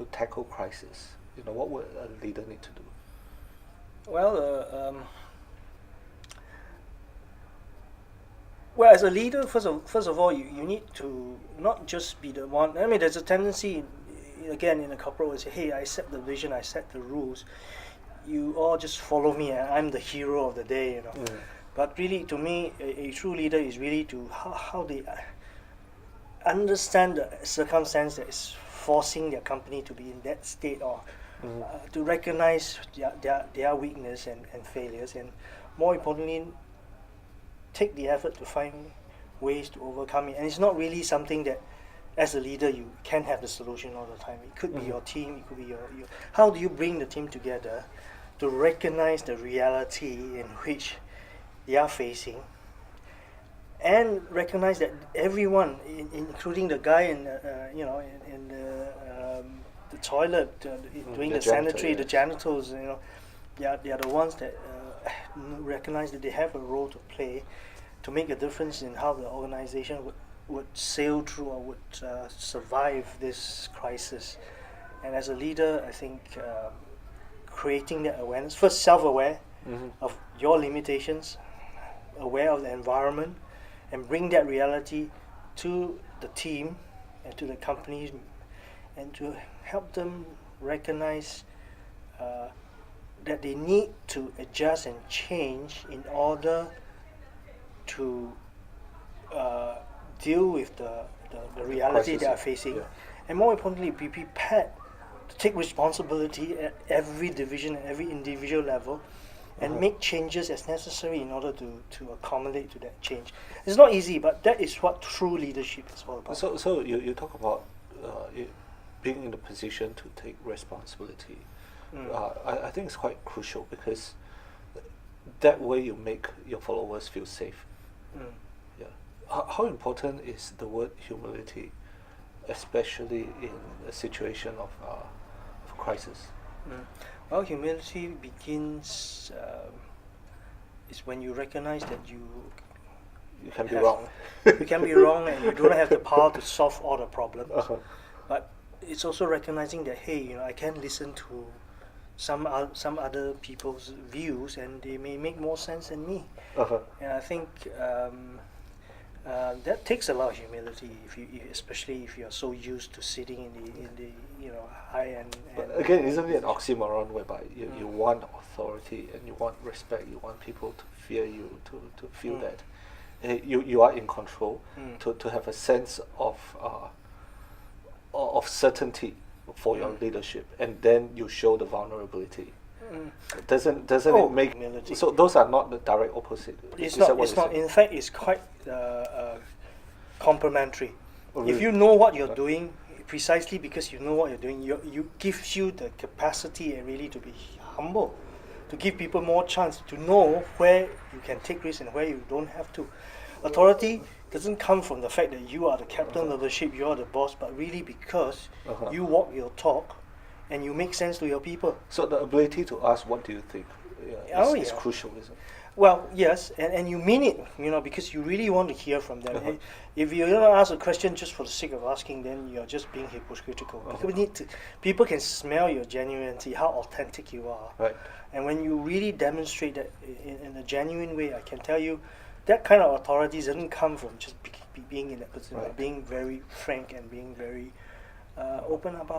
to tackle crisis? What would a leader need to do? Well, well, as a leader, first of all, you need to not just be the one. I mean, there's a tendency, again, in a corporate world, say, "Hey, I set the vision, I set the rules. You all just follow me, and I'm the hero of the day." But really, to me, a true leader is really to how they understand the circumstance that is forcing their company to be in that state, or to recognize their weakness and failures, and more importantly, take the effort to find ways to overcome it. And it's not really something that, as a leader, you can have the solution all the time. It could be your team, it could be your how do you bring the team together to recognize the reality in which they are facing, and recognize that everyone, including the guy in the toilet, doing the sanitary, the janitors, they are the ones that recognize that they have a role to play to make a difference in how the organization would sail through or would survive this crisis. And as a leader, I think creating that awareness, first self-aware of your limitations, aware of the environment, and bring that reality to the team and to the companies, and to help them recognize that they need to adjust and change in order to deal with the reality they are facing, and more importantly, be prepared to take responsibility at every division, at every individual level, and make changes as necessary in order to accommodate to that change. It's not easy, but that is what true leadership is all about. So you talk about being in the position to take responsibility. I think it's quite crucial, because that way you make your followers feel safe. Yeah. How important is the word humility, especially in a situation of crisis? Well, humility begins is when you recognize that you can be wrong. You can be wrong, and you don't have the power to solve all the problems. But it's also recognizing that, hey, I can listen to some other people's views, and they may make more sense than me. And I think that takes a lot of humility, especially if you're so used to sitting in the high end. But again, isn't it an oxymoron whereby you want authority and you want respect, you want people to fear you, to feel that you are in control, to have a sense of certainty for your leadership, and then you show the vulnerability. Doesn't it make humility? So those are not the direct opposite. It's not. In fact, it's quite complementary. Really? If you know what you're doing, precisely because you know what you're doing, you gives you the capacity and really to be humble, to give people more chance to know where you can take risks and where you don't have to. Authority doesn't come from the fact that you are the captain of the ship, you are the boss, but really because you walk your talk and you make sense to your people. So the ability to ask, what do you think, is crucial, isn't it? Well, yes, and you mean it, because you really want to hear from them. If you don't ask a question just for the sake of asking, then you're just being hypocritical. People can smell your genuinity, how authentic you are. Right. And when you really demonstrate that in a genuine way, I can tell you, that kind of authority doesn't come from just being in that position, but being very frank and being very open about